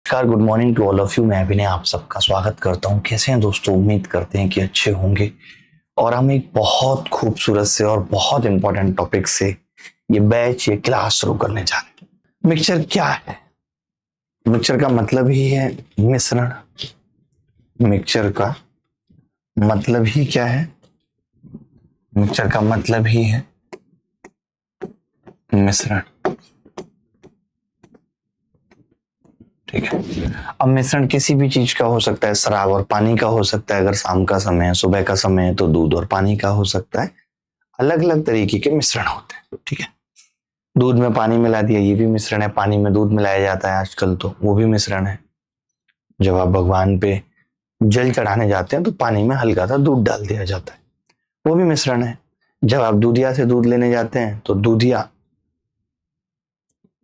नमस्कार, good morning to all of you. मैं अभिनय आप सबका स्वागत करता हूं। कैसे हैं दोस्तों? उम्मीद करते हैं कि अच्छे होंगे। और हम एक बहुत खूबसूरत से और बहुत इंपॉर्टेंट टॉपिक से ये क्लास शुरू करने जा रहे हैं। मिक्सचर क्या है? मिक्सचर का मतलब ही है मिश्रण। मिक्सचर का मतलब ही क्या है? मिक्सचर का मतलब ही है मिश्रण। ठीक है। अब मिश्रण किसी भी चीज का हो सकता है, शराब और पानी का हो सकता है, अगर शाम का समय है, सुबह का समय है तो दूध और पानी का हो सकता है। अलग अलग तरीके के मिश्रण होते हैं। ठीक है। दूध में पानी मिला दिया, ये भी मिश्रण है। पानी में दूध मिलाया जाता है आजकल, तो वो भी मिश्रण है। जब आप भगवान पे जल चढ़ाने जाते हैं तो पानी में हल्का सा दूध डाल दिया जाता है, वो भी मिश्रण है। जब आप दूधिया से दूध लेने जाते हैं तो दूधिया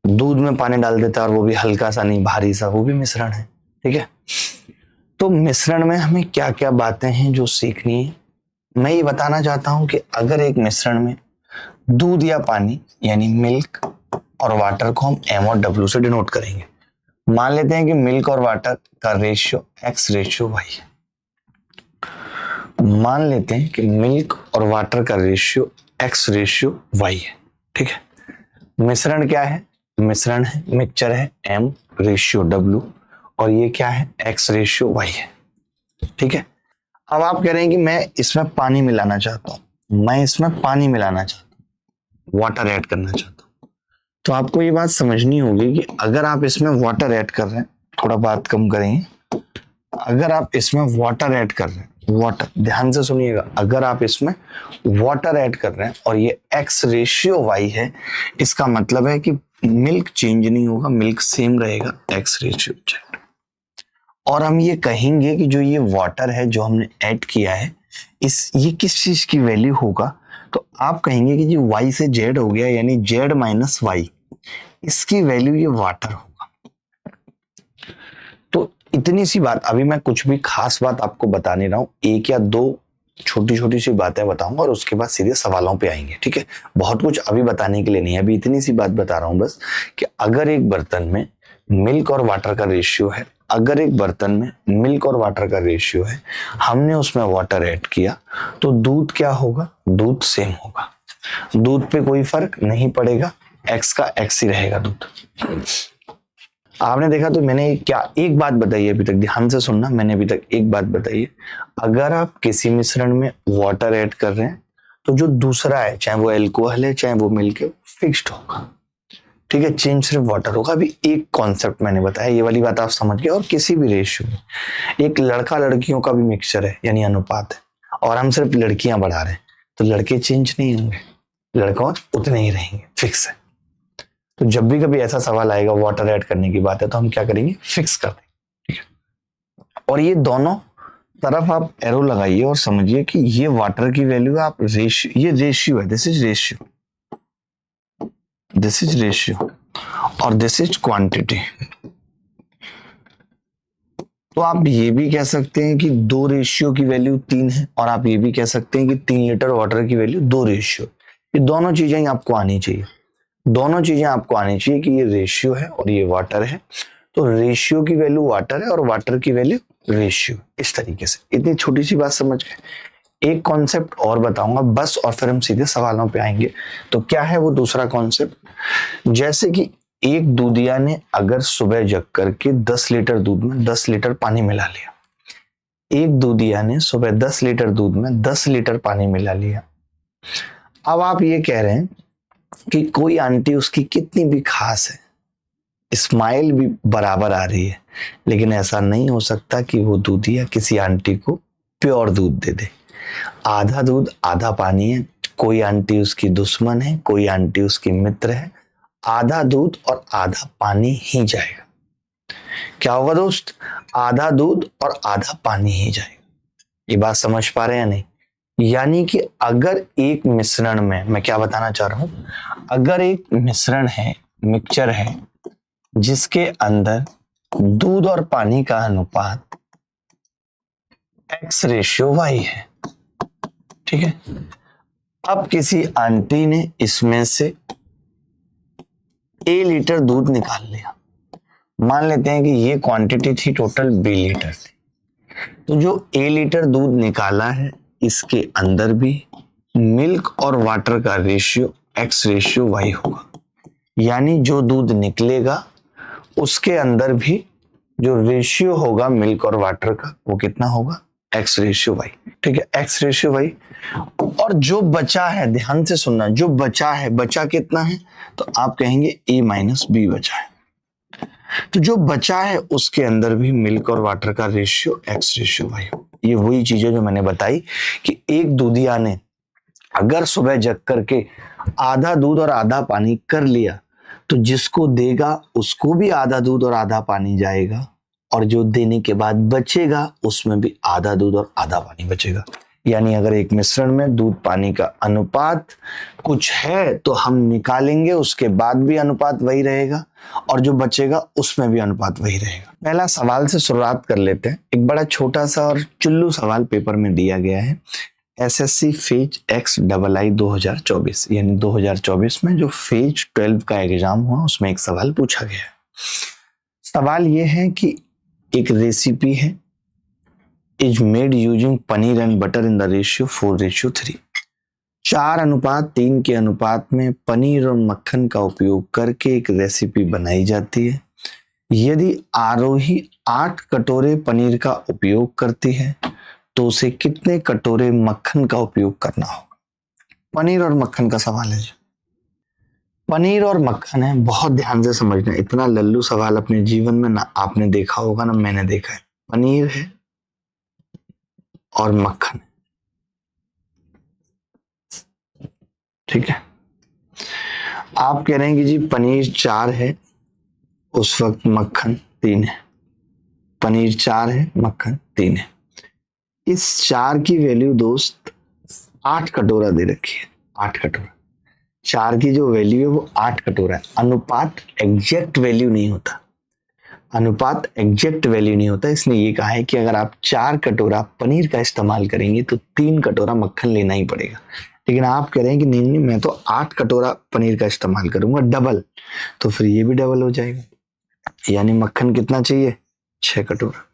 दूध में पानी डाल देता है, और वो भी हल्का सा नहीं, भारी सा, वो भी मिश्रण है। ठीक है। तो मिश्रण में हमें क्या क्या बातें हैं जो सीखनी है, मैं ये बताना चाहता हूं कि अगर एक मिश्रण में दूध या पानी यानी मिल्क और वाटर को हम एम और डब्ल्यू से डिनोट करेंगे। मान लेते हैं कि मिल्क और वाटर का रेशियो एक्स रेशियो वाई है। मान लेते हैं कि मिल्क और वाटर का रेशियो एक्स रेशियो वाई है। ठीक है। मिश्रण क्या है? मिश्रण है, मिक्सचर है एम रेशियो डब्ल्यू, और ये क्या है? एक्स रेशियो वाई है। ठीक है। अब आप कह रहे हैं कि मैं इसमें पानी मिलाना चाहता हूं, मैं इसमें पानी मिलाना चाहता हूं, वाटर ऐड करना चाहता हूं। तो आपको ये बात समझनी होगी कि अगर आप इसमें वाटर ऐड कर रहे हैं, थोड़ा बात कम करेंगे, अगर आप इसमें वाटर ऐड कर रहे हैं, वाटर, ध्यान से सुनिएगा, अगर आप इसमें वाटर ऐड कर रहे हैं और ये एक्स रेशियो वाई है, इसका मतलब है कि मिल्क चेंज नहीं होगा, मिल्क सेम रहेगा, एक्स रेशियो जेड। और हम ये कहेंगे कि जो ये वाटर है जो हमने ऐड किया है, ये किस चीज की वैल्यू होगा? तो आप कहेंगे कि जो y से z हो गया, यानी z माइनस वाई, इसकी वैल्यू ये वाटर होगा। तो इतनी सी बात, अभी मैं कुछ भी खास बात आपको बता नहीं रहा हूं, एक या दो छोटी छोटी सी बातें बताऊंगा और उसके बाद सीधे सवालों पे आएंगे। ठीक है। बहुत कुछ अभी बताने के लिए नहीं है, अभी इतनी सी बात बता रहा हूं बस, कि अगर एक बर्तन में मिल्क और वाटर का रेशियो है, अगर एक बर्तन में मिल्क और वाटर का रेशियो है, हमने उसमें वाटर ऐड किया, तो दूध क्या होगा? दूध सेम होगा, दूध पे कोई फर्क नहीं पड़ेगा, एक्स का एक्स ही रहेगा दूध। आपने देखा? तो मैंने क्या एक बात बताई अभी तक, ध्यान से सुनना, मैंने अभी तक एक बात बताई है, अगर आप किसी मिश्रण में वाटर ऐड कर रहे हैं तो जो दूसरा है, चाहे वो एल्कोहल है चाहे वो मिल्क है, फिक्स्ड होगा। ठीक है। चेंज सिर्फ वाटर होगा। अभी एक कॉन्सेप्ट मैंने बताया, ये वाली बात आप समझ गए। और किसी भी रेशियो में, एक लड़का लड़कियों का भी मिक्सचर है, यानी अनुपात है, और हम सिर्फ लड़कियां बढ़ा रहे हैं, तो लड़के चेंज नहीं होंगे, लड़कों उतने ही रहेंगे, फिक्स है। तो जब भी कभी ऐसा सवाल आएगा, वाटर ऐड करने की बात है, तो हम क्या करेंगे? फिक्स कर देंगे। ठीक है। और ये दोनों तरफ आप एरो लगाइए और समझिए कि ये वाटर की वैल्यू है, आप रेशियो, ये रेशियो है, this is ratio, this is ratio, और दिस इज क्वांटिटी। तो आप ये भी कह सकते हैं कि 2 रेशियो की वैल्यू 3 है, और आप ये भी कह सकते हैं कि 3 लीटर वाटर की वैल्यू 2 रेशियो। ये दोनों चीजें आपको आनी चाहिए, दोनों चीजें आपको आनी चाहिए कि ये रेशियो है और ये वाटर है, तो रेशियो की वैल्यू वाटर है और वाटर की वैल्यू रेशियो। इस तरीके से, इतनी छोटी सी बात समझ गए। एक कॉन्सेप्ट और बताऊंगा बस, और फिर हम सीधे सवालों पे आएंगे। तो क्या है वो दूसरा कॉन्सेप्ट? जैसे कि एक दूधिया ने अगर सुबह जग करके 10 लीटर दूध में 10 लीटर पानी मिला लिया, एक दूधिया ने सुबह 10 लीटर दूध में 10 लीटर पानी मिला लिया। अब आप ये कह रहे हैं कि कोई आंटी उसकी कितनी भी खास है, स्माइल भी बराबर आ रही है, लेकिन ऐसा नहीं हो सकता कि वो दूधिया किसी आंटी को प्योर दूध दे दे। आधा दूध आधा पानी है, कोई आंटी उसकी दुश्मन है, कोई आंटी उसकी मित्र है, आधा दूध और आधा पानी ही जाएगा। क्या होगा दोस्त? आधा दूध और आधा पानी ही जाएगा। ये बात समझ पा रहे हैं या नहीं? यानी कि अगर एक मिश्रण में, मैं क्या बताना चाह रहा हूं, अगर एक मिश्रण है, मिक्सचर है, जिसके अंदर दूध और पानी का अनुपात एक्स रेशियो वाई है, ठीक है। अब किसी आंटी ने इसमें से A लीटर दूध निकाल लिया, मान लेते हैं कि ये क्वांटिटी थी टोटल बी लीटर थी, तो जो ए लीटर दूध निकाला है इसके अंदर भी मिल्क और वाटर का रेशियो एक्स रेशियो वाई होगा, यानी जो दूध निकलेगा उसके अंदर भी जो रेशियो होगा मिल्क और वाटर का वो कितना होगा, एक्स रेशियो वाई। ठीक है, एक्स रेशियो वाई। और जो बचा है, ध्यान से सुनना, जो बचा है, बचा कितना है, तो आप कहेंगे ए माइनस बी बचा है। तो जो बचा है उसके अंदर भी मिल्क और वाटर का रेशियो एक्स रेशियो वाई हो। ये वही चीजें जो मैंने बताई कि एक दूधिया ने अगर सुबह जग करके आधा दूध और आधा पानी कर लिया तो जिसको देगा उसको भी आधा दूध और आधा पानी जाएगा, और जो देने के बाद बचेगा उसमें भी आधा दूध और आधा पानी बचेगा। यानी अगर एक मिश्रण में दूध पानी का अनुपात कुछ है तो हम निकालेंगे, उसके बाद भी अनुपात वही रहेगा, और जो बचेगा उसमें भी अनुपात वही रहेगा। पहला सवाल से शुरुआत कर लेते हैं। एक बड़ा छोटा सा और चुल्लू सवाल पेपर में दिया गया है, एसएससी फेज XII 2024, यानी 2024 में जो फेज 12 का एग्जाम हुआ उसमें एक सवाल पूछा गया है। सवाल यह है कि एक रेसिपी है, is made using paneer and butter in the ratio 4:3। 4:3 के अनुपात में पनीर और मक्खन का उपयोग करके एक रेसिपी बनाई जाती है। यदि आरोही 8 कटोरे पनीर का उपयोग करती है तो उसे कितने कटोरे मक्खन का उपयोग करना होगा। पनीर और मक्खन का सवाल है। पनीर और मक्खन है, बहुत ध्यान से समझना। इतना लल्लू सवाल अपने जीवन में ना आपने देखा होगा ना मैंने देखा है। पनीर है और मक्खन, ठीक है। आप कह रहे हैं कि जी पनीर 4 है, उस वक्त मक्खन 3 है। पनीर 4 है, मक्खन 3 है। इस 4 की वैल्यू दोस्त 8 कटोरा दे रखी है। 8 कटोरा, 4 की जो वैल्यू है वो 8 कटोरा है। अनुपात एग्जैक्ट वैल्यू नहीं होता, अनुपात एग्जैक्ट वैल्यू नहीं होता। इसने ये कहा है कि अगर आप 4 कटोरा पनीर का इस्तेमाल करेंगे तो 3 कटोरा मक्खन लेना ही पड़ेगा। लेकिन आप कह रहे हैं कि नहीं नहीं मैं तो 8 कटोरा पनीर का इस्तेमाल करूंगा, डबल, तो फिर ये भी डबल हो जाएगा, यानी मक्खन कितना चाहिए, 6 कटोरा।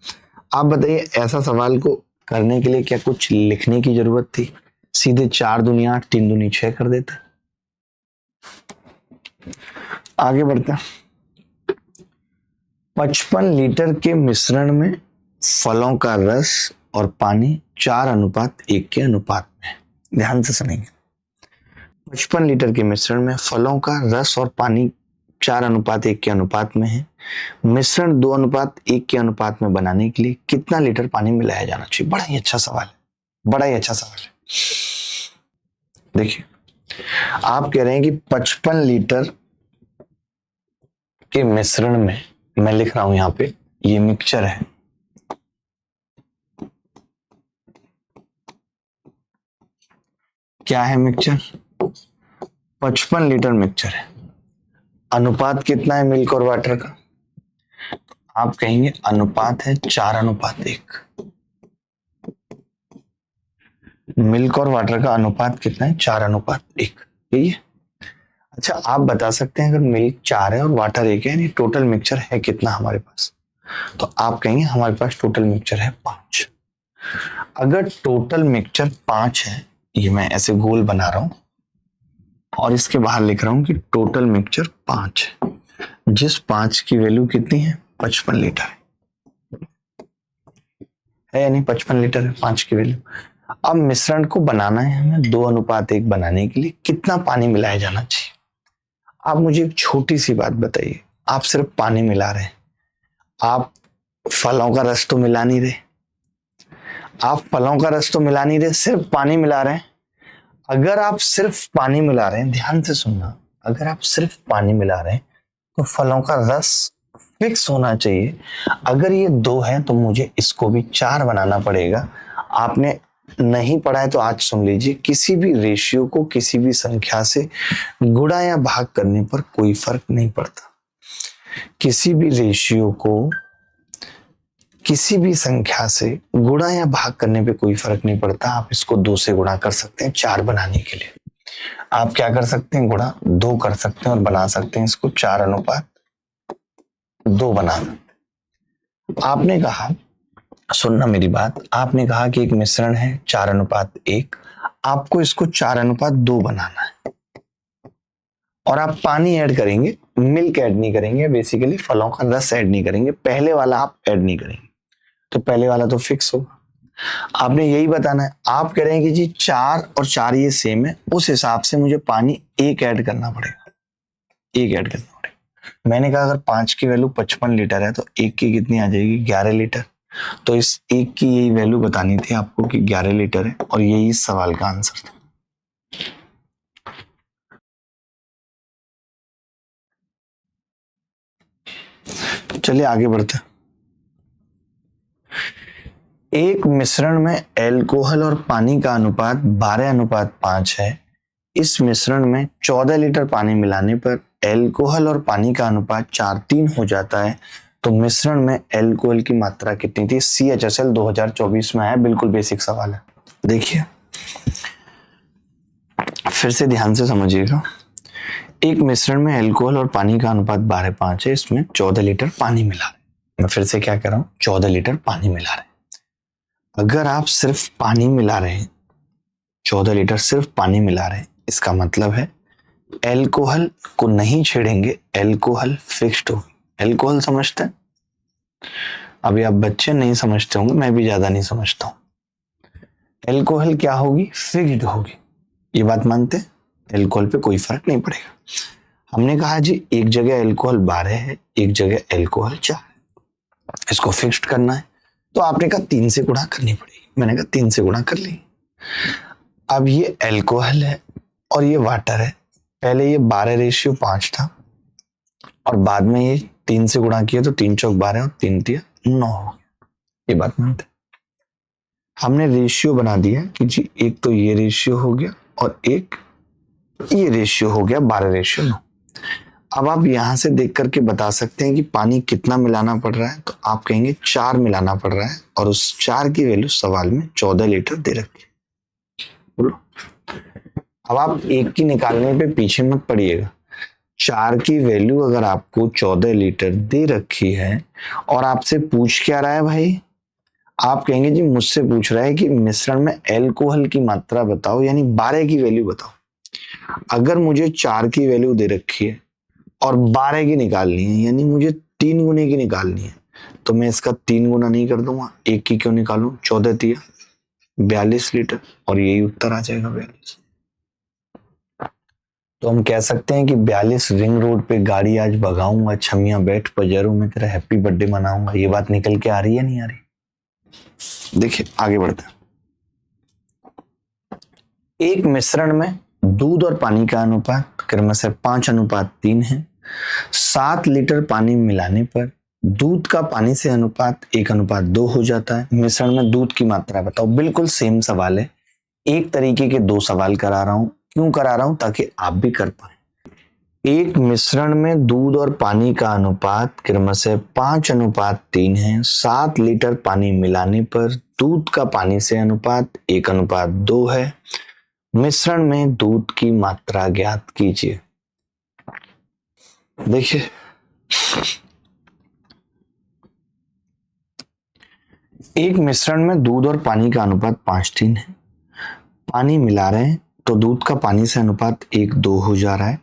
आप बताइए ऐसा सवाल को करने के लिए क्या कुछ लिखने की जरूरत थी? सीधे 4 दूनी 8, 3 दूनी 6 कर देता। आगे बढ़ते हैं। 55 लीटर के मिश्रण में फलों का रस और पानी 4:1 के अनुपात में। ध्यान से सुनेंगे। 55 लीटर के मिश्रण में फलों का रस और पानी 4:1 के अनुपात में है। मिश्रण 2:1 के अनुपात में बनाने के लिए कितना लीटर पानी मिलाया जाना चाहिए। बड़ा ही अच्छा सवाल है, बड़ा ही अच्छा सवाल है। देखिए आप कह रहे हैं कि 55 लीटर के मिश्रण में, मैं लिख रहा हूं यहां पे, ये मिक्सचर है, क्या है मिक्सचर, 55 लीटर मिक्सचर है। अनुपात कितना है मिल्क और वाटर का, आप कहेंगे अनुपात है 4:1। मिल्क और वाटर का अनुपात कितना है, 4:1। यही है। अच्छा आप बता सकते हैं अगर मिल्क 4 है और वाटर 1 है, यानी टोटल मिक्सचर है कितना हमारे पास, तो आप कहेंगे हमारे पास टोटल मिक्सचर है 5। अगर टोटल मिक्सचर 5 है, ये मैं ऐसे गोल बना रहा हूं और इसके बाहर लिख रहा हूं कि टोटल मिक्सचर 5 है, जिस 5 की वैल्यू कितनी है, 55 लीटर है, यानी 55 लीटर है 5 की वैल्यू। अब मिश्रण को बनाना है हमें 2:1 बनाने के लिए कितना पानी मिलाया जाना चाहिए। आप मुझे एक छोटी सी बात बताइए, आप सिर्फ पानी मिला रहे हैं, आप फलों का रस तो मिला नहीं रहे, आप फलों का रस तो मिला नहीं रहे, सिर्फ पानी मिला रहे हैं। अगर आप सिर्फ पानी मिला रहे हैं, ध्यान से सुनना, अगर आप सिर्फ पानी मिला रहे हैं तो फलों का रस फिक्स होना चाहिए। अगर ये 2 है तो मुझे इसको भी 4 बनाना पड़ेगा। आपने नहीं पढ़ा है तो आज सुन लीजिए, किसी भी रेशियो को किसी भी संख्या से गुणा या भाग करने पर कोई फर्क नहीं पड़ता। किसी भी रेशियो को किसी भी संख्या से गुणा या भाग करने पे कोई फर्क नहीं पड़ता। आप इसको 2 से गुणा कर सकते हैं 4 बनाने के लिए। आप क्या कर सकते हैं, गुणा 2 कर सकते हैं और बना सकते हैं इसको 4:2 2 बनाना। आपने कहा, सुनना मेरी बात, आपने कहा कि एक मिश्रण है 4:1, आपको इसको 4:2 बनाना है और आप पानी ऐड करेंगे, मिल्क ऐड नहीं करेंगे, बेसिकली फलों का रस ऐड नहीं करेंगे, पहले वाला आप ऐड नहीं करेंगे, तो पहले वाला तो फिक्स होगा। आपने यही बताना है। आप कह रहे हैं कि जी 4 और 4 ये सेम है, उस हिसाब से मुझे पानी 1 ऐड करना पड़ेगा, 1 ऐड करना पड़ेगा। मैंने कहा अगर 5 की वैल्यू 55 लीटर है तो 1 की कितनी आ जाएगी, 11 लीटर। तो इस 1 की यही वैल्यू बतानी थी आपको कि 11 लीटर है, और यही इस सवाल का आंसर था। चलिए आगे बढ़ते हैं। एक मिश्रण में एल्कोहल और पानी का अनुपात 12:5 है। इस मिश्रण में 14 लीटर पानी मिलाने पर एल्कोहल और पानी का अनुपात 4:3 हो जाता है, तो मिश्रण में एल्कोहल की मात्रा कितनी थी। CHSL 2024 में है, बिल्कुल बेसिक सवाल है। देखिए फिर से ध्यान से समझिएगा। एक मिश्रण में एल्कोहल और पानी का अनुपात 12:5 है, इसमें 14 लीटर पानी मिला रहे। मैं फिर से क्या कर रहा हूं, 14 लीटर पानी मिला रहे। अगर आप सिर्फ पानी मिला रहे हैं, 14 लीटर सिर्फ पानी मिला रहे हैं, इसका मतलब है एल्कोहल को नहीं छेड़ेंगे, एल्कोहल फिक्स्ड होगी। एल्कोहल समझते हैं? अभी आप बच्चे नहीं समझते होंगे, मैं भी ज्यादा नहीं समझता हूं। एल्कोहल क्या होगी, फिक्स्ड होगी। ये बात मानते हैं? एल्कोहल पे कोई फर्क नहीं पड़ेगा। हमने कहा जी एक जगह एल्कोहल 12 है, एक जगह एल्कोहल 4 है, इसको फिक्स्ड करना है, तो आपने कहा 3 से गुणा करनी पड़ेगी। मैंने कहा 3 से गुणा कर ली। अब ये एल्कोहल है और ये वाटर है। पहले ये 12:5 था और बाद में ये 3 से गुणा किया तो 3 चौक 12 और 3 तिया 9 हो गया। ये बात मानते? हमने रेशियो बना दिया कि जी एक तो ये रेशियो हो गया और एक ये रेशियो हो गया, 12:9। अब आप यहां से देख करके बता सकते हैं कि पानी कितना मिलाना पड़ रहा है, तो आप कहेंगे 4 मिलाना पड़ रहा है, और उस 4 की वैल्यू सवाल में 14 लीटर दे रखी है। बोलो। अब आप एक की निकालने पे पीछे मत पड़िएगा। 4 की वैल्यू अगर आपको 14 लीटर दे रखी है और आपसे पूछ क्या रहा है भाई, आप कहेंगे जी मुझसे पूछ रहा है कि मिश्रण में एल्कोहल की मात्रा बताओ, यानी 12 की वैल्यू बताओ। अगर मुझे 4 की वैल्यू दे रखी है और 12 की निकालनी है, यानी मुझे 3 गुने की निकालनी है, तो मैं इसका 3 गुना नहीं कर दूंगा, एक की क्यों निकालूं, 14 तिया 42 लीटर, और यही उत्तर आ जाएगा 42। तो हम कह सकते हैं कि 42 रिंग रोड पे गाड़ी आज भगाऊंगा, छमिया बैठ पजरों में तेरा हैप्पी बर्थडे मनाऊंगा। ये बात निकल के आ रही है नहीं आ रही? देखिए आगे बढ़ते हैं। एक मिश्रण में दूध और पानी का अनुपात क्रमशः 5:3 है। 7 लीटर पानी मिलाने पर दूध का पानी से अनुपात 1:2 हो जाता है। मिश्रण में दूध की मात्रा बताओ। बिल्कुल सेम सवाल है, एक तरीके के 2 सवाल करा रहा हूं। क्यों करा रहा हूं, ताकि आप भी कर पाए। एक मिश्रण में दूध और पानी का अनुपात क्रमशः 5:3 है। 7 लीटर पानी मिलाने पर दूध का पानी से अनुपात 1:2 है। मिश्रण में दूध की मात्रा ज्ञात कीजिए। देखिए एक मिश्रण में दूध और पानी का अनुपात 5:3 है। पानी मिला रहे हैं तो दूध का पानी से अनुपात 1:2 हो जा रहा है,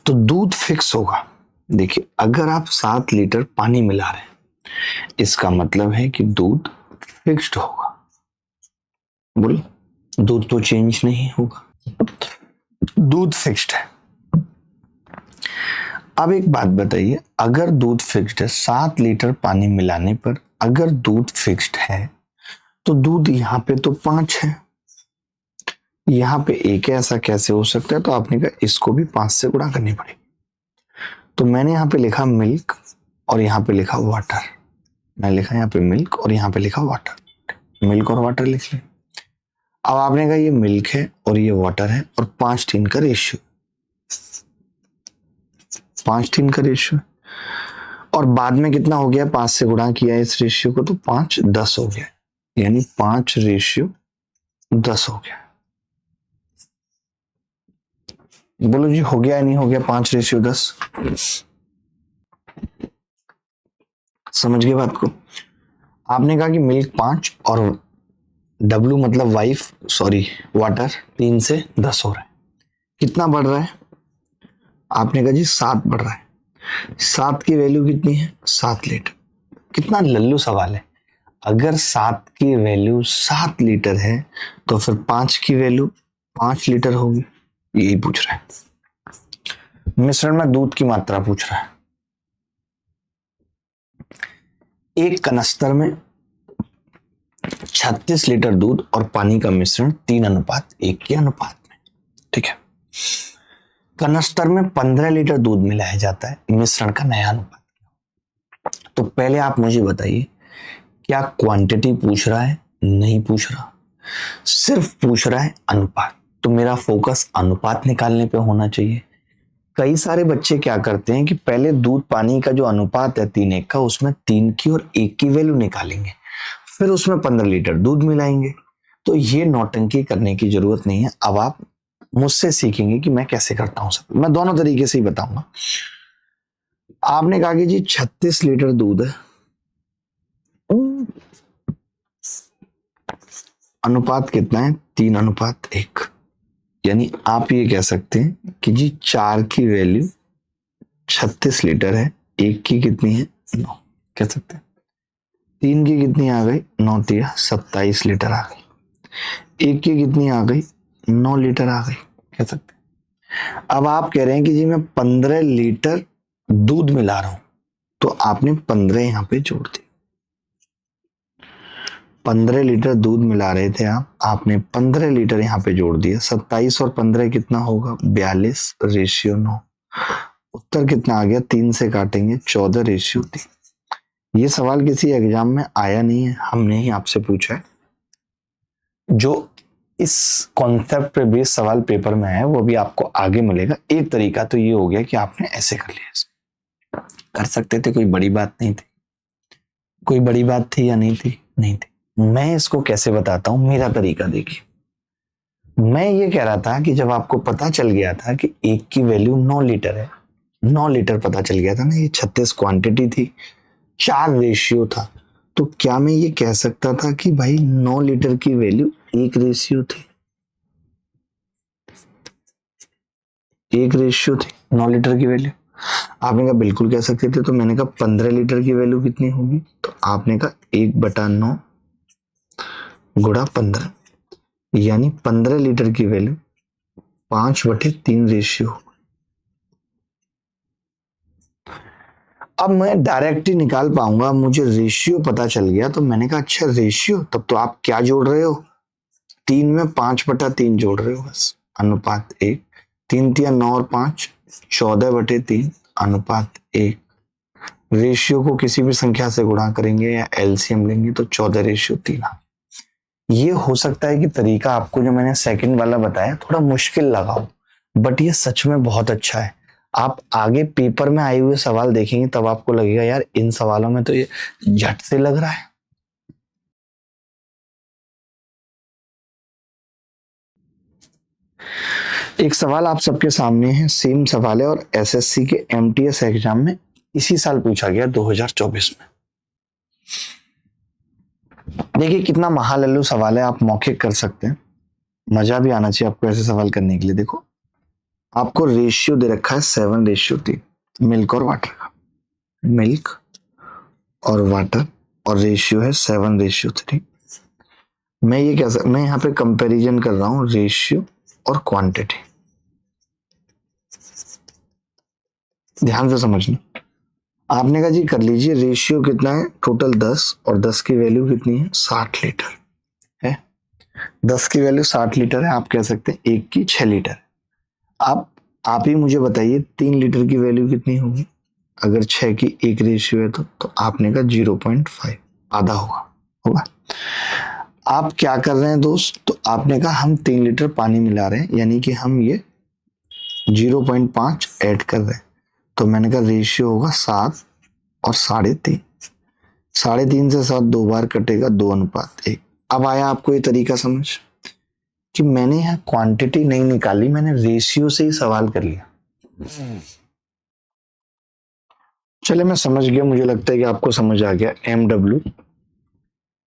तो दूध फिक्स होगा। देखिए अगर आप 7 लीटर पानी मिला रहे हैं, इसका मतलब है कि दूध फिक्स्ड होगा। बोलो, दूध तो चेंज नहीं होगा, दूध फिक्स्ड है। अब एक बात बताइए, अगर दूध फिक्स्ड है, 7 लीटर पानी मिलाने पर अगर दूध फिक्स्ड है, तो दूध यहाँ पे तो 5 है, यहाँ पे 1 है, ऐसा कैसे हो सकता है? तो आपने कहा इसको भी 5 से गुणा करनी पड़ेगी। तो मैंने यहाँ पे लिखा मिल्क और यहाँ पे लिखा वाटर। मैं लिखा यहाँ पे मिल्क और यहाँ पे लिखा वाटर, मिल्क और वाटर लिख लिया। अब आपने कहा ये मिल्क है और ये वाटर है और 5:3 का रेशियो, 5:3 का रेशियो, और बाद में कितना हो गया, 5 से गुणा किया इस रेशियो को तो 5:10 हो गया, यानी 5:10 हो गया। बोलो जी हो गया या नहीं हो गया 5:10? समझ गए बात को? आपने कहा कि मिल्क 5 और W मतलब वाटर 3 से 10 हो रहा है। कितना बढ़ रहा है? आपने कहा जी 7 बढ़ रहा है। 7 की वैल्यू कितनी है? 7 लीटर। कितना लल्लू सवाल है। अगर 7 की वैल्यू 7 लीटर है तो फिर 5 की वैल्यू 5 लीटर होगी। यही पूछ रहा है। मिश्रण में दूध की मात्रा पूछ रहा है। एक कनस्तर में 36 लीटर दूध और पानी का मिश्रण 3:1 के अनुपात में। ठीक है। कनस्तर में 15 लीटर दूध मिलाया जाता है, मिश्रण का नया अनुपात। तो पहले आप मुझे बताइए, क्या क्वांटिटी पूछ रहा है? नहीं पूछ रहा, सिर्फ पूछ रहा है अनुपात। तो मेरा फोकस अनुपात निकालने पे होना चाहिए। कई सारे बच्चे क्या करते हैं कि पहले दूध पानी का जो अनुपात है 3:1 का, उसमें 3 की और 1 की वैल्यू निकालेंगे, फिर उसमें 15 लीटर दूध मिलाएंगे। तो ये नौटंकी करने की जरूरत नहीं है। अब आप मुझसे सीखेंगे कि मैं कैसे करता हूं। सब मैं दोनों तरीके से ही बताऊंगा। आपने कहा कि जी 36 लीटर दूध है, अनुपात कितना है? 3:1। यानी आप ये कह सकते हैं कि जी 4 की वैल्यू 36 लीटर है, 1 की कितनी है? 9 कह सकते हैं। 3 की कितनी आ गई? 9 तिया 27 लीटर आ गई। 1 की कितनी आ गई? 9 लीटर आ गई, कह सकते हैं। अब आप कह रहे हैं कि जी मैं 15 लीटर दूध मिला रहा हूं, तो आपने 15 यहां पे जोड़ दिया। 15 लीटर दूध मिला रहे थे आपने 15 लीटर यहाँ पे जोड़ दिया। 27 और 15 कितना होगा? 42:9। उत्तर कितना आ गया? 3 से काटेंगे 14:3। ये सवाल किसी एग्जाम में आया नहीं है, हमने ही आपसे पूछा है। जो इस कॉन्सेप्ट पे बेस सवाल पेपर में है वो भी आपको आगे मिलेगा। एक तरीका तो ये हो गया कि आपने ऐसे कर लिया, कर सकते थे, कोई बड़ी बात नहीं थी। कोई बड़ी बात थी या नहीं थी? नहीं थी। मैं इसको कैसे बताता हूं, मेरा तरीका देखिए। मैं ये कह रहा था कि जब आपको पता चल गया था कि 1 की वैल्यू 9 लीटर है, 9 लीटर पता चल गया था ना, ये 36 क्वांटिटी थी, 4 रेशियो था, तो क्या मैं ये कह सकता था कि भाई 9 लीटर की वैल्यू 1 रेशियो थी? 1 रेशियो थी 9 लीटर की वैल्यू। आपने कहा बिल्कुल कह सकते थे। तो मैंने कहा 15 लीटर की वैल्यू कितनी होगी? तो आपने कहा 1/9 गुणा 15, यानी 15 लीटर की वैल्यू 5/3 रेशियो। अब मैं डायरेक्ट ही निकाल पाऊंगा, मुझे रेशियो पता चल गया। तो मैंने कहा अच्छा रेशियो, तब तो आप क्या जोड़ रहे हो? 3 में 5/3 जोड़ रहे हो बस, अनुपात 1। 3 तिया 9 और 5 14/3 अनुपात 1। रेशियो को किसी भी संख्या से गुणा करेंगे या एलसीएम लेंगे तो 14:3। ये हो सकता है कि तरीका आपको जो मैंने सेकंड वाला बताया थोड़ा मुश्किल लगा हो, बट ये सच में बहुत अच्छा है। आप आगे पेपर में आए हुए सवाल देखेंगे तब आपको लगेगा यार इन सवालों में तो ये झट से लग रहा है। एक सवाल आप सबके सामने है, सेम सवाल है और एसएससी के एमटीएस एग्जाम में इसी साल पूछा गया 2024 में। देखिए कितना महालल्लू सवाल है, आप मौखिक कर सकते हैं, मजा भी आना चाहिए आपको ऐसे सवाल करने के लिए। देखो आपको रेशियो दे रखा है 7:3 मिल्क और वाटर का, मिल्क और वाटर, और रेशियो है 7:3। मैं यहाँ पे कंपैरिजन कर रहा हूं रेशियो और क्वांटिटी, ध्यान से समझना। आपने कहा जी कर लीजिए, रेशियो कितना है? टोटल 10 और 10 की वैल्यू कितनी है? 60 लीटर है। 10 की वैल्यू 60 लीटर है, आप कह सकते हैं 1 की 6 लीटर। आप ही मुझे बताइए 3 लीटर की वैल्यू कितनी होगी? अगर 6 की 1 रेशियो है तो आपने कहा 0.5, आधा होगा। आप क्या कर रहे हैं दोस्त? तो आपने कहा हम 3 लीटर पानी मिला रहे हैं, यानी कि हम ये 0.5 ऐड कर रहे हैं। तो मैंने कहा रेशियो होगा 7 और 3.5। 3.5 से 7 2 बार कटेगा, 2:1। अब आया आपको ये तरीका समझ कि मैंने यहाँ क्वांटिटी नहीं निकाली, मैंने रेशियो से ही सवाल कर लिया। चले मैं समझ गया, मुझे लगता है कि आपको समझ आ गया। MW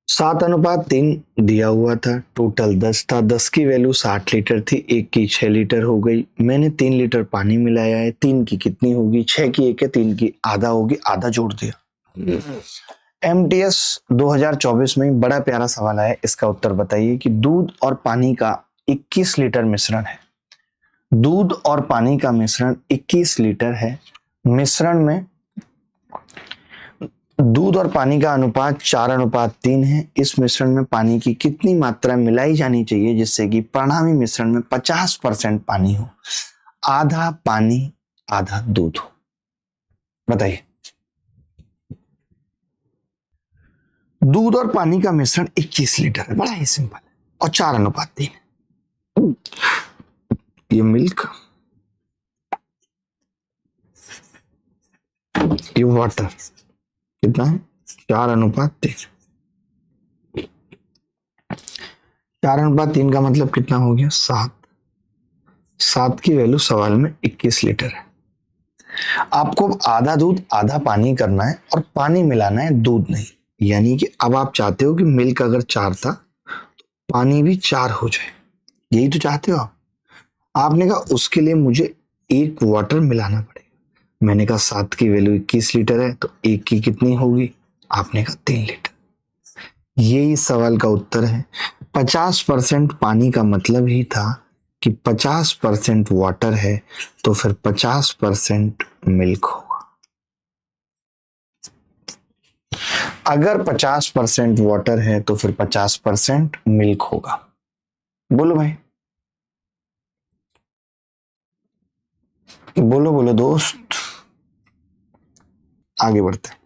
7:3 दिया हुआ था, टोटल 10 था, 10 की वैल्यू 60 लीटर थी, 1 की 6 लीटर हो गई। मैंने 3 लीटर पानी मिलाया है, 3 की कितनी होगी, 6 की 1 है, 3 की आधा होगी, आधा जोड़ दिया। MTS 2024 में बड़ा प्यारा सवाल आया, इसका उत्तर बताइए कि दूध और पानी का 21 लीटर मिश्रण है। दूध और पानी का मिश्रण 21 लीटर है। मिश्रण में दूध और पानी का अनुपात 4:3 है। इस मिश्रण में पानी की कितनी मात्रा मिलाई जानी चाहिए जिससे कि परिणामी मिश्रण में 50% पानी हो, आधा पानी आधा दूध हो? बताइए। दूध और पानी का मिश्रण 21 लीटर है, बड़ा ही सिंपल है, और 4:3। ये मिल्क, ये वाटर कितना है, 4:3। 4:3 का मतलब कितना हो गया, 7। 7 की वैल्यू सवाल में 21 लीटर है। आपको आधा दूध आधा पानी करना है और पानी मिलाना है, दूध नहीं। यानी कि अब आप चाहते हो कि मिल्क अगर 4 था तो पानी भी 4 हो जाए, यही तो चाहते हो आप। आपने कहा उसके लिए मुझे 1 वाटर मिलाना पड़ेगा। मैंने कहा 7 की वैल्यू 21 लीटर है तो 1 की कितनी होगी, आपने कहा 3 लीटर। यही सवाल का उत्तर है। 50% पानी का मतलब ही था कि 50% वाटर है तो फिर 50% मिल्क होगा। अगर 50% वाटर है तो फिर 50% मिल्क होगा। बोलो भाई, बोलो बोलो दोस्त, आगे बढ़ते हैं।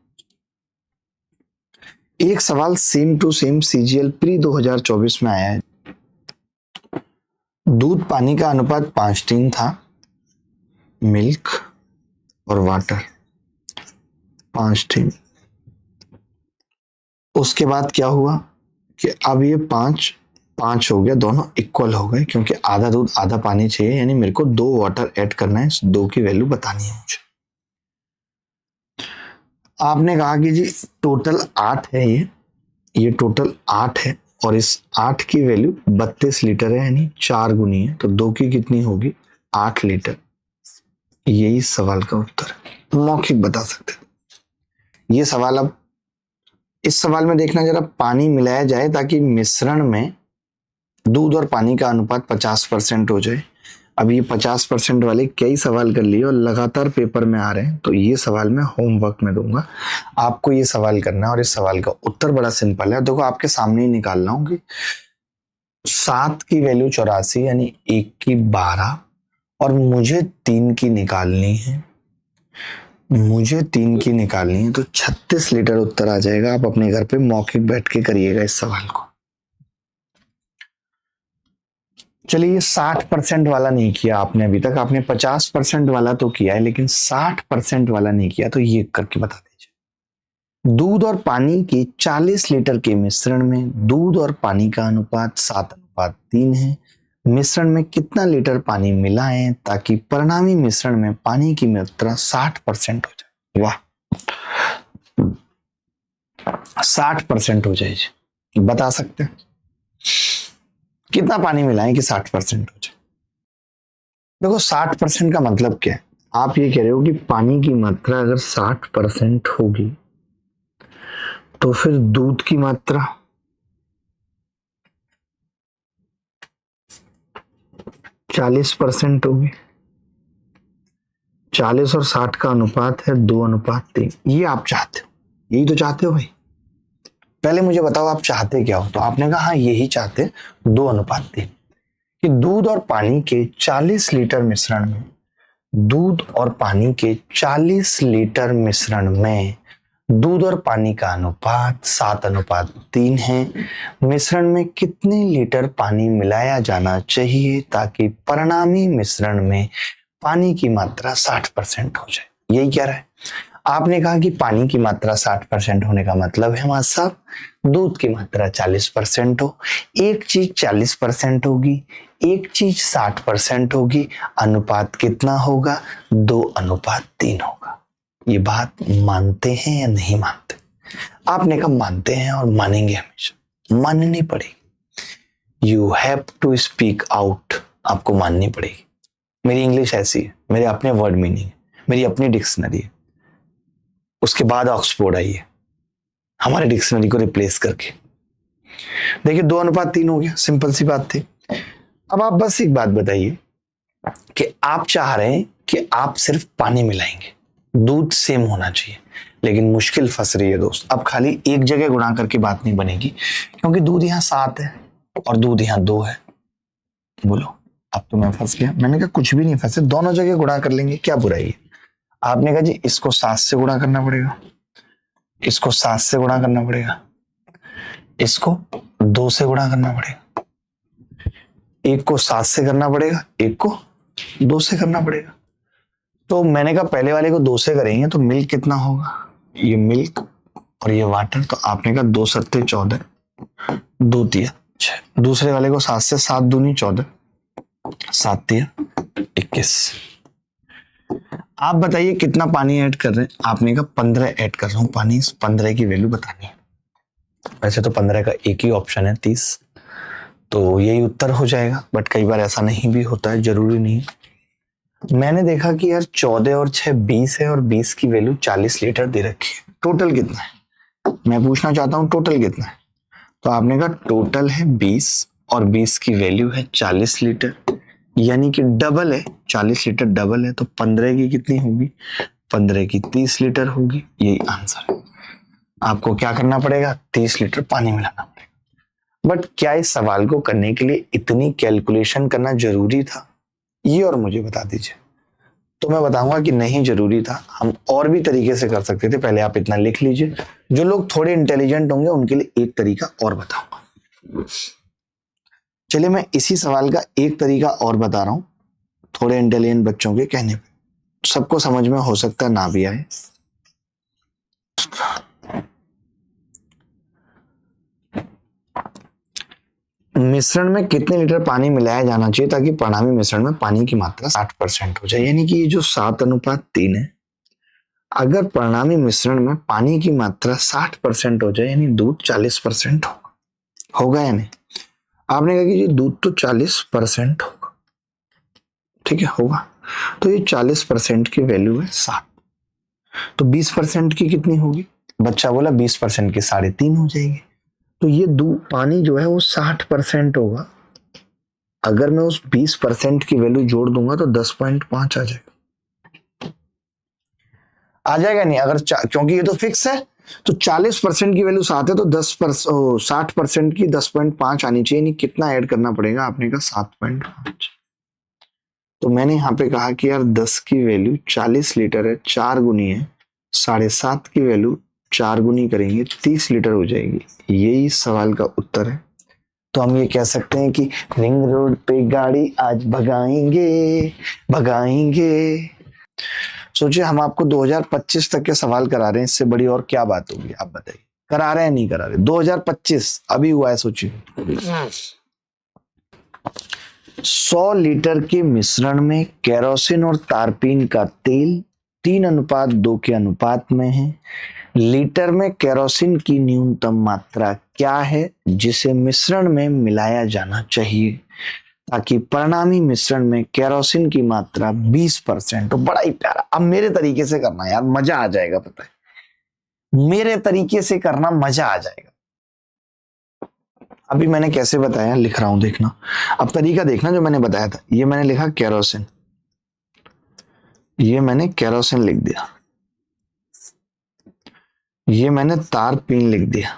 एक सवाल same to same CGL pre 2024 में आया है। दूध पानी का अनुपात 5:3 था, मिल्क और वाटर 5:3। उसके बाद क्या हुआ कि अब ये 5 हो गया, दोनों इक्वल हो गए क्योंकि आधा दूध आधा पानी चाहिए, यानी मेरे को 2 वाटर ऐड करना है, 2 की वैल्यू बतानी है मुझे। आपने कहा कि जी टोटल 8 है, ये टोटल 8 है और इस 8 की वैल्यू 32 लीटर है, यानी 4 गुनी है, तो 2 की कितनी होगी, 8 लीटर। यही सवाल का उत्तर है, मौखिक बता सकते हैं ये सवाल। अब इस सवाल में देखना जरा, पानी मिलाया जाए ताकि मिश्रण में दूध और पानी का अनुपात 50% हो जाए। अब ये 50% वाले कई सवाल कर लिए और लगातार पेपर में आ रहे हैं, तो ये सवाल मैं होमवर्क में दूंगा, आपको ये सवाल करना है। और इस सवाल का उत्तर बड़ा सिंपल है, देखो आपके सामने ही निकाल रहा हूं कि 7 की वैल्यू 84 यानी 1 की 12 और मुझे 3 की निकालनी है, मुझे 3 की निकालनी है, तो 36 लीटर उत्तर आ जाएगा। आप अपने घर पे मौखिक बैठ के करिएगा इस सवाल को। चलिए 60% वाला नहीं किया आपने अभी तक, आपने 50% वाला तो किया है लेकिन 60% वाला नहीं किया, तो ये करके बता दीजिए। दूध और पानी के 40 लीटर के मिश्रण में दूध और पानी का अनुपात 7:3 है। मिश्रण में कितना लीटर पानी मिलाएं ताकि परिणामी मिश्रण में पानी की मात्रा 60% हो जाए? वाह, 60% हो जाए, बता सकते हैं कितना पानी मिलाएं कि 60% हो जाए? देखो 60% का मतलब क्या है, आप ये कह रहे हो कि पानी की मात्रा अगर 60% होगी तो फिर दूध की मात्रा 40% होगी। 40 और 60 का अनुपात है 2:3। ये आप चाहते हो, यही तो चाहते हो भाई। पहले मुझे बताओ आप चाहते क्या हो, तो आपने कहा हाँ यही चाहते, 2:3 कि दूध और पानी के 40 लीटर मिश्रण में, दूध और पानी के 40 लीटर मिश्रण में दूध और पानी का अनुपात 7:3 है। मिश्रण में कितने लीटर पानी मिलाया जाना चाहिए ताकि परिणामी मिश्रण में पानी की मात्रा 60% हो जाए? यही कह रहा है। आपने कहा कि पानी की मात्रा 60% होने का मतलब है हमारे साहब दूध की मात्रा 40% हो। एक चीज 40% होगी, एक चीज 60% होगी, अनुपात कितना होगा, 2:3 होगा। ये बात मानते हैं या नहीं मानते? आपने कहा मानते हैं और मानेंगे, हमेशा माननी पड़ेगी। You have to speak out, आपको माननी पड़ेगी। मेरी इंग्लिश ऐसी है, मेरे अपने वर्ड मीनिंग है, मेरी अपनी डिक्शनरी है, उसके बाद ऑक्सफोर्ड आई है हमारे डिक्शनरी को रिप्लेस करके। देखिए 2:3 हो गया, सिंपल सी बात थी। अब आप बस एक बात बताइए कि आप चाह रहे हैं कि आप सिर्फ पानी मिलाएंगे, दूध सेम होना चाहिए, लेकिन मुश्किल फंस रही है दोस्त। अब खाली एक जगह गुणा करके बात नहीं बनेगी, क्योंकि दूध यहाँ 7 है और दूध यहाँ 2 है। बोलो, अब तो मैं फंस गया। मैंने कहा कुछ भी नहीं फंसे, दोनों जगह गुणा कर लेंगे, क्या बुराई है? आपने कहा जी इसको 7 से गुणा करना पड़ेगा, इसको 7 से गुणा करना पड़ेगा, इसको 2 से गुणा करना पड़ेगा, एक को 7 से करना पड़ेगा, एक को 2 से करना पड़ेगा। तो मैंने कहा पहले वाले को 2 से करेंगे तो मिल्क कितना होगा, ये मिल्क और ये वाटर। तो आपने कहा 2 सत्ते 14, 2 तिया 6। दूसरे वाले को 7 से, 7 दूनी 14, 7 तिया 21। आप बताइए कितना पानी ऐड कर रहे हैं? आपने कहा 15 ऐड कर रहा हूं पानी। इस 15 की वैल्यू बतानी है। वैसे तो 15 का एक ही ऑप्शन है 30, तो यही उत्तर हो जाएगा, बट कई बार ऐसा नहीं भी होता है, जरूरी नहीं। मैंने देखा कि यार 14 और 6 20 है, और 20 की वैल्यू 40 लीटर दे रखी है। टोटल कितना है मैं पूछना चाहता हूं, टोटल कितना है? तो आपने कहा टोटल है 20 और 20 की वैल्यू है 40 लीटर, यानी कि डबल है। 40 लीटर डबल है, तो 15 की कितनी होगी? 15 की 30 लीटर होगी। यही आंसर है। आपको क्या करना पड़ेगा? 30 लीटर पानी मिलाना पड़ेगा। बट क्या इस सवाल को करने के लिए इतनी कैलकुलेशन करना जरूरी था? ये और मुझे बता दीजिए। तो मैं बताऊंगा कि नहीं जरूरी था, हम और भी तरीके से कर सकते थे। पहले आप इतना लिख लीजिए। जो लोग थोड़े इंटेलिजेंट होंगे उनके लिए एक तरीका और बताऊंगा। चलिए मैं इसी सवाल का एक तरीका और बता रहा हूं, थोड़े इंटेलिजेंट बच्चों के कहने पे। सबको समझ में हो सकता है ना भी आए। मिश्रण में कितने लीटर पानी मिलाया जाना चाहिए ताकि परिणामी मिश्रण में पानी की मात्रा 60% हो जाए? यानी कि ये जो 7:3 है, अगर परिणामी मिश्रण में पानी की मात्रा 60% हो जाए, यानी दूध 40% होगा या नहीं? आपने कहा कि ये दूध तो 40% होगा, ठीक है, होगा। तो ये 40% की वैल्यू है 7, तो 20% की कितनी होगी? बच्चा बोला 20% की 3.5 हो जाएगी। तो ये दूध पानी जो है वो 60% होगा। अगर मैं उस 20% की वैल्यू जोड़ दूंगा तो 10.5 आ जाएगा। आ जाएगा नहीं? अगर क्योंकि ये तो फिक्स है, तो 40% की वैल्यू 7 है, तो 60% की 10.5 आनी चाहिए। नहीं, कितना ऐड करना पड़ेगा? आपने कहा 7.5। तो मैंने यहाँ पे कहा कि यार 10 की वैल्यू 40 लीटर है, 4 गुनी है, 7.5 की वैल्यू 4 गुनी करेंगे 30 लीटर हो जाएगी। यही सवाल का उत्तर है। तो हम ये कह सकते हैं कि रिंग रोड पे गाड़ी आज भगाएंगे भगाएंगे। सोचिए हम आपको 2025 तक के सवाल करा रहे हैं, इससे बड़ी और क्या बात होगी? आप बताइए, करा रहे हैं नहीं करा रहे? 2025 अभी हुआ है, सोचिए। 100 लीटर के मिश्रण में केरोसिन और तारपीन का तेल 3:2 के अनुपात में है। लीटर में केरोसिन की न्यूनतम मात्रा क्या है जिसे मिश्रण में मिलाया जाना चाहिए ताकि परिणामी मिश्रण में केरोसिन की मात्रा 20% हो? बड़ा ही प्यारा। अब मेरे तरीके से करना यार, मजा आ जाएगा। पता है, मेरे तरीके से करना मजा आ जाएगा। अभी मैंने कैसे बताया, लिख रहा हूं, देखना। अब तरीका देखना जो मैंने बताया था। ये मैंने लिखा केरोसिन, ये मैंने केरोसिन लिख दिया, ये मैंने तारपीन लिख दिया।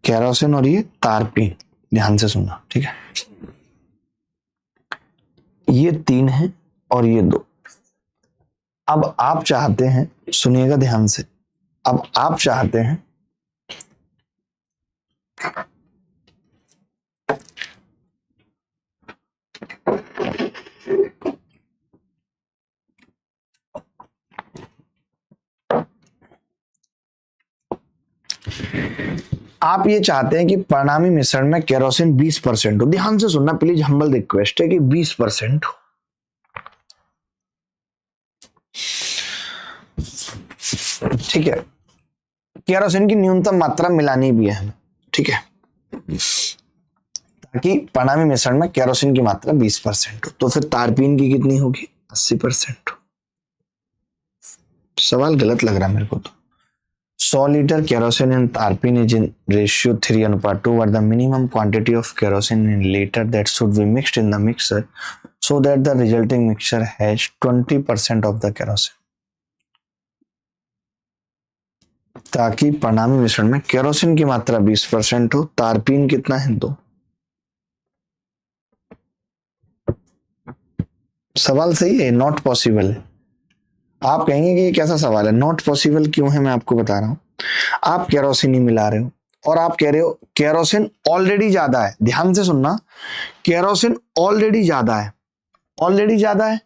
केरोसिन और ये तारपीन, ध्यान से सुनना, ठीक है। ये 3 है और ये 2। अब आप चाहते हैं, सुनिएगा ध्यान से, अब आप चाहते हैं आप ये चाहते हैं कि परिणामी मिश्रण में केरोसिन 20% हो। ध्यान से सुनना प्लीज, हम्बल रिक्वेस्ट है कि 20% हो। ठीक है, केरोसिन की न्यूनतम मात्रा मिलानी भी है हमें, ठीक है, ताकि परिणामी मिश्रण में केरोसिन की मात्रा 20% हो। तो फिर तारपीन की कितनी होगी? 80% हो। सवाल गलत लग रहा है मेरे को तो। 100 litre kerosene in tarpin is in ratio 3:2 where the minimum quantity of kerosene in liter that should be mixed in the mixer so that the resulting mixture has 20% of the kerosene, ताकि परिणामी मिश्रण में kerosene की मात्रा 20% हो। तारपीन कितना है? 2। सवाल सही है, नॉट पॉसिबल है। आप कहेंगे कि ये कैसा सवाल है? नॉट पॉसिबल क्यों है, मैं आपको बता रहा हूं। आप केरोसिन ही मिला रहे हो और आप कह रहे हो केरोसिन ऑलरेडी ज्यादा है। ध्यान से सुनना, केरोसिन ऑलरेडी ज्यादा है, ऑलरेडी ज्यादा है,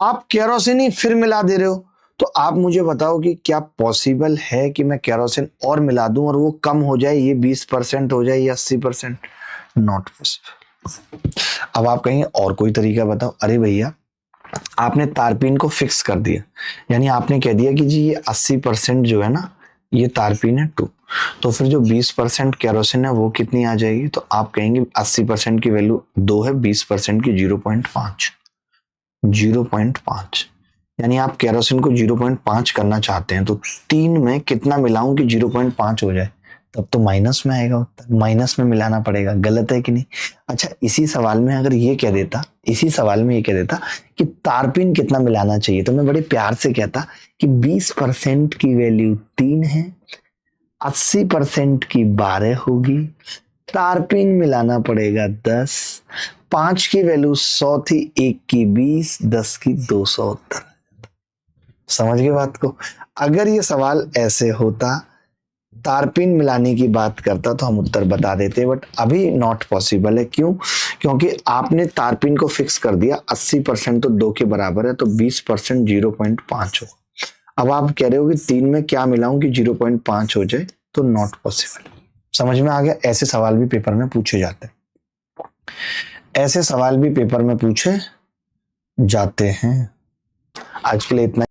आप केरोसिन ही फिर मिला दे रहे हो। तो आप मुझे बताओ कि क्या पॉसिबल है कि मैं केरोसिन और मिला दूं और वो कम हो जाए, ये 20% हो जाए या 80%? Not possible. अब आप कहेंगे और कोई तरीका बताओ। अरे भैया, आपने तारपीन को फिक्स कर दिया, यानी आपने कह दिया कि जी ये 80% जो है ना, ये तारपीन है 2, तो फिर जो 20% केरोसिन है वो कितनी आ जाएगी? तो आप कहेंगे 80% की वैल्यू 2 है, 20% की 0.5, 0.5, यानी आप केरोसिन को 0.5 करना चाहते हैं तो 3 में कितना मिलाऊं कि 0.5 हो जाए? तब तो माइनस में आएगा उत्तर, माइनस में मिलाना पड़ेगा। गलत है कि नहीं? अच्छा, इसी सवाल में अगर ये कह देता, इसी सवाल में ये कह देता कि तारपीन कितना मिलाना चाहिए, तो मैं बड़े प्यार से कहता कि 20% की वैल्यू 3 है, 80% की 12 होगी, तारपीन मिलाना पड़ेगा 10, 5 की वैल्यू 100 थी, 1 की 20, 10 की 200 उत्तर। समझ गए बात को? अगर ये सवाल ऐसे होता, तारपीन मिलाने की बात करता, तो हम उत्तर बता देते, बट अभी नॉट पॉसिबल है। क्यों? क्योंकि आपने तारपीन को फिक्स कर दिया, 80% तो 2 के बराबर है, तो 20% 0.5 हो। अब आप कह रहे हो कि 3 में क्या मिलाऊं कि 0.5 हो जाए, तो नॉट पॉसिबल। समझ में आ गया? ऐसे सवाल भी पेपर में पूछे जाते हैं, ऐसे सवाल भी पेपर में पूछे जाते हैं। आज के लिए इतना।